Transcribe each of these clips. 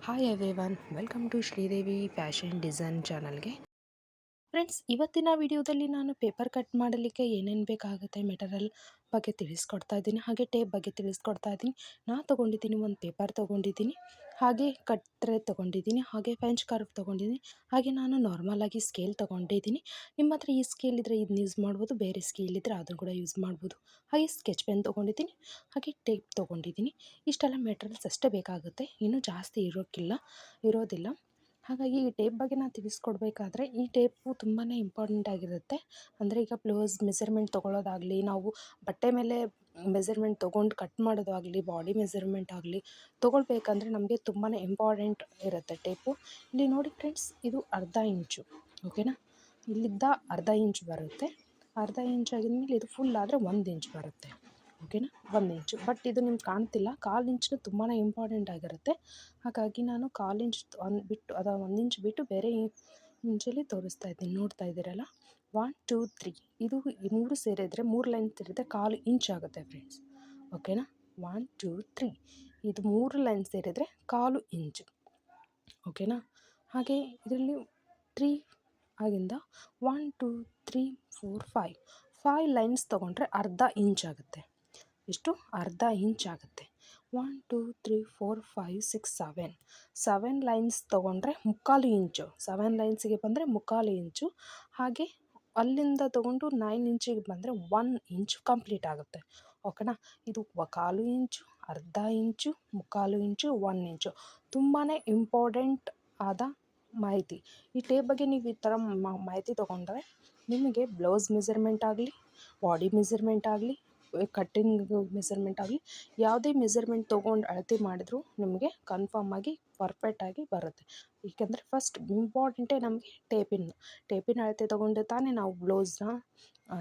Hi everyone, welcome to Sridevi fashion design ಚಾನಲ್ಗೆ. Friends, ಇವತ್ತಿನ ವಿಡಿಯೋದಲ್ಲಿ ನಾನು ಪೇಪರ್ ಕಟ್ ಮಾಡಲಿಕ್ಕೆ ಏನೇನು ಬೇಕಾಗುತ್ತೆ ಮೆಟೀರಿಯಲ್ ಬಗ್ಗೆ ತಿಳಿಸ್ಕೊಡ್ತಾ ಇದ್ದೀನಿ. ಹಾಗೆ ಟೇಪ್ ಬಗ್ಗೆ ತಿಳಿಸ್ಕೊಡ್ತಾ ಇದ್ದೀನಿ. ನಾನು ತೊಗೊಂಡಿದ್ದೀನಿ, ಒಂದು ಪೇಪರ್ ತೊಗೊಂಡಿದ್ದೀನಿ, ಹಾಗೆ ಕಟ್ರೆ ತೊಗೊಂಡಿದ್ದೀನಿ, ಹಾಗೆ ಪೆಂಚ್ ಕರ್ವ್ ತೊಗೊಂಡಿದ್ದೀನಿ, ಹಾಗೆ ನಾನು ನಾರ್ಮಲಾಗಿ ಸ್ಕೇಲ್ ತೊಗೊಂಡಿದ್ದೀನಿ. ನಿಮ್ಮ ಹತ್ರ ಈ ಸ್ಕೇಲ್ ಇದ್ದರೆ ಇದನ್ನ ಯೂಸ್ ಮಾಡ್ಬೋದು, ಬೇರೆ ಸ್ಕೇಲ್ ಇದ್ದರೆ ಅದನ್ನು ಕೂಡ ಯೂಸ್ ಮಾಡ್ಬೋದು. ಹಾಗೆ ಸ್ಕೆಚ್ ಪೆನ್ ತೊಗೊಂಡಿದ್ದೀನಿ, ಹಾಗೆ ಟೇಪ್ ತೊಗೊಂಡಿದ್ದೀನಿ. ಇಷ್ಟೆಲ್ಲ ಮೆಟೀರಿಯಲ್ಸ್ ಅಷ್ಟೇ ಬೇಕಾಗುತ್ತೆ, ಇನ್ನೂ ಜಾಸ್ತಿ ಇರೋದಿಲ್ಲ. ಹಾಗಾಗಿ ಈ ಟೇಪ್ ಬಗ್ಗೆ ನಾನು ತಿಳಿಸ್ಕೊಡ್ಬೇಕಾದ್ರೆ, ಈ ಟೇಪು ತುಂಬಾ ಇಂಪಾರ್ಟೆಂಟ್ ಆಗಿರುತ್ತೆ. ಅಂದರೆ ಈಗ ಬ್ಲೌಸ್ ಮೆಸರ್ಮೆಂಟ್ ತೊಗೊಳ್ಳೋದಾಗಲಿ, ನಾವು ಬಟ್ಟೆ ಮೇಲೆ ಮೆಸರ್ಮೆಂಟ್ ತೊಗೊಂಡು ಕಟ್ ಮಾಡೋದಾಗಲಿ, ಬಾಡಿ ಮೆಸರ್ಮೆಂಟ್ ಆಗಲಿ ತೊಗೊಳ್ಬೇಕಂದ್ರೆ ನಮಗೆ ತುಂಬಾ ಇಂಪಾರ್ಟೆಂಟ್ ಇರುತ್ತೆ ಟೇಪು. ಇಲ್ಲಿ ನೋಡಿ ಫ್ರೆಂಡ್ಸ್, ಇದು ಅರ್ಧ ಇಂಚು, ಓಕೆನಾ. ಇಲ್ಲಿದ್ದ ಅರ್ಧ ಇಂಚ್ ಬರುತ್ತೆ. ಅರ್ಧ ಇಂಚ್ ಆಗಿದ್ಮೇಲೆ ಇದು ಫುಲ್ ಆದರೆ 1 ಇಂಚ್ ಬರುತ್ತೆ, ಓಕೆನಾ. 1 ಇಂಚು, ಬಟ್ ಇದು ನಿಮ್ಗೆ ಕಾಣ್ತಿಲ್ಲ. 1/4 ಇಂಚು ತುಂಬಾ ಇಂಪಾರ್ಟೆಂಟ್ ಆಗಿರುತ್ತೆ. ಹಾಗಾಗಿ ನಾನು 1/4 ಇಂಚ್ ಬಿಟ್ಟು, 1 ಇಂಚ್ ಬಿಟ್ಟು ಬೇರೆ ಇಂಚಲ್ಲಿ ತೋರಿಸ್ತಾ ಇದ್ದೀನಿ. ನೋಡ್ತಾ ಇದ್ದೀರಲ್ಲ, 1 2 3 ಇದು 3 ಸೇರಿದರೆ, 3 ಲೈನ್ ಸೇರಿದರೆ 1/4 ಇಂಚ್ ಆಗುತ್ತೆ ಫ್ರೆಂಡ್ಸ್, ಓಕೆನಾ. 1 2 3 ಇದು 3 ಲೈನ್ ಸೇರಿದರೆ 1/4 ಇಂಚು, ಓಕೆನಾ. ಹಾಗೆ ಇದರಲ್ಲಿ 3 ಆಗಿಂದ 1 2 3 4 5 ಲೈನ್ಸ್ ತೊಗೊಂಡ್ರೆ ಅರ್ಧ ಇಂಚ್ ಆಗುತ್ತೆ. ಎಷ್ಟು? ಅರ್ಧ ಇಂಚ್ ಆಗುತ್ತೆ. 1 2 3 4 5 6 7 ಲೈನ್ಸ್ ತೊಗೊಂಡ್ರೆ 3/4 ಇಂಚು. 7 ಲೈನ್ಸಿಗೆ ಬಂದರೆ 3/4 ಇಂಚು. ಹಾಗೆ ಅಲ್ಲಿಂದ ತೊಗೊಂಡು 9 ಇಂಚಿಗೆ ಬಂದರೆ 1 ಇಂಚು ಕಂಪ್ಲೀಟ್ ಆಗುತ್ತೆ, ಓಕೆನಾ. ಇದು 1/4 ಇಂಚು, ಅರ್ಧ ಇಂಚು, 3/4 ಇಂಚು, 1 ಇಂಚು ತುಂಬಾ ಇಂಪಾರ್ಟೆಂಟ್ ಆದ ಮಾಹಿತಿ. ಈ ಟೇಪ್ ಬಗ್ಗೆ ನೀವು ಈ ಥರ ಮಾಹಿತಿ ತೊಗೊಂಡ್ರೆ ನಿಮಗೆ ಬ್ಲೌಸ್ ಮೆಸರ್ಮೆಂಟ್ ಆಗಲಿ, ಬಾಡಿ ಮೆಸರ್ಮೆಂಟ್ ಆಗಲಿ, ಕಟ್ಟಿಂಗ್ ಮೆಸರ್ಮೆಂಟ್ ಆಗಲಿ, ಯಾವುದೇ ಮೆಸರ್ಮೆಂಟ್ ತೊಗೊಂಡು ಅಳತೆ ಮಾಡಿದ್ರು ನಿಮಗೆ ಕನ್ಫರ್ಮ್ ಆಗಿ ಪರ್ಫೆಕ್ಟಾಗಿ ಬರುತ್ತೆ. ಏಕೆಂದರೆ ಫಸ್ಟ್ ಇಂಪಾರ್ಟೆಂಟೇ ನಮಗೆ ಟೇಪಿನ ಅಳತೆ ತೊಗೊಂಡು ತಾನೇ ನಾವು ಬ್ಲೌಸ್ನ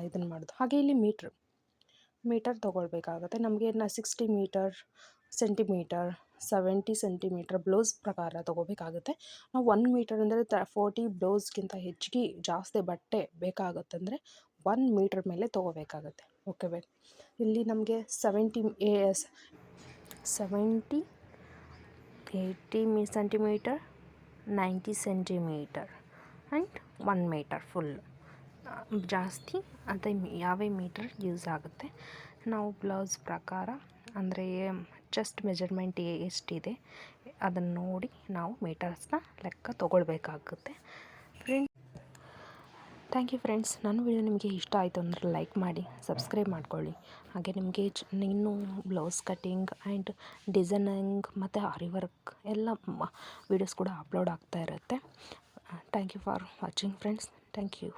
ಇದನ್ನು ಮಾಡೋದು. ಹಾಗೆ ಇಲ್ಲಿ ಮೀಟರ್ ತೊಗೊಳ್ಬೇಕಾಗುತ್ತೆ. ನಮಗೆ 60 ಮೀಟರ್, ಸೆಂಟಿಮೀಟರ್, 70 ಸೆಂಟಿಮೀಟರ್ ಬ್ಲೌಸ್ ಪ್ರಕಾರ ತೊಗೋಬೇಕಾಗುತ್ತೆ. ನಾವು 1 ಮೀಟರ್ ಅಂದರೆ 40 ಬ್ಲೌಸ್ಗಿಂತ ಹೆಚ್ಚಿಗೆ ಜಾಸ್ತಿ ಬಟ್ಟೆ ಬೇಕಾಗುತ್ತಂದರೆ 1 ಮೀಟರ್ ಮೇಲೆ ತೊಗೋಬೇಕಾಗುತ್ತೆ, ಓಕೆ. ಇಲ್ಲಿ ನಮಗೆ 70 80 centimetre, 90 centimetre and 1 metre full ಜಾಸ್ತಿ ಅದೇ ಯಾವ ಮೀಟರ್ ಯೂಸ್ ಆಗುತ್ತೆ. ನಾವು ಬ್ಲೌಸ್ ಪ್ರಕಾರ ಅಂದರೆ ಚೆಸ್ಟ್ ಮೆಜರ್ಮೆಂಟ್ ಎಷ್ಟಿದೆ ಅದನ್ನು ನೋಡಿ ನಾವು ಮೀಟರ್ಸ್ನ ಲೆಕ್ಕ ತೊಗೊಳ್ಬೇಕಾಗುತ್ತೆ. Thank you friends. ನನ್ನ ವಿಡಿಯೋ ನಿಮಗೆ ಇಷ್ಟ ಆಯಿತು ಅಂದರೆ ಲೈಕ್ ಮಾಡಿ, ಸಬ್ಸ್ಕ್ರೈಬ್ ಮಾಡ್ಕೊಳ್ಳಿ. ಹಾಗೆ ನಿಮಗೆ ಇನ್ನೂ ಬ್ಲೌಸ್ ಕಟ್ಟಿಂಗ್ ಆ್ಯಂಡ್ ಡಿಸೈನಿಂಗ್ ಮತ್ತು ಆರಿ ವರ್ಕ್ ಎಲ್ಲ ವೀಡಿಯೋಸ್ ಕೂಡ ಅಪ್ಲೋಡ್ ಆಗ್ತಾ ಇರುತ್ತೆ. Thank you for watching friends. Thank you.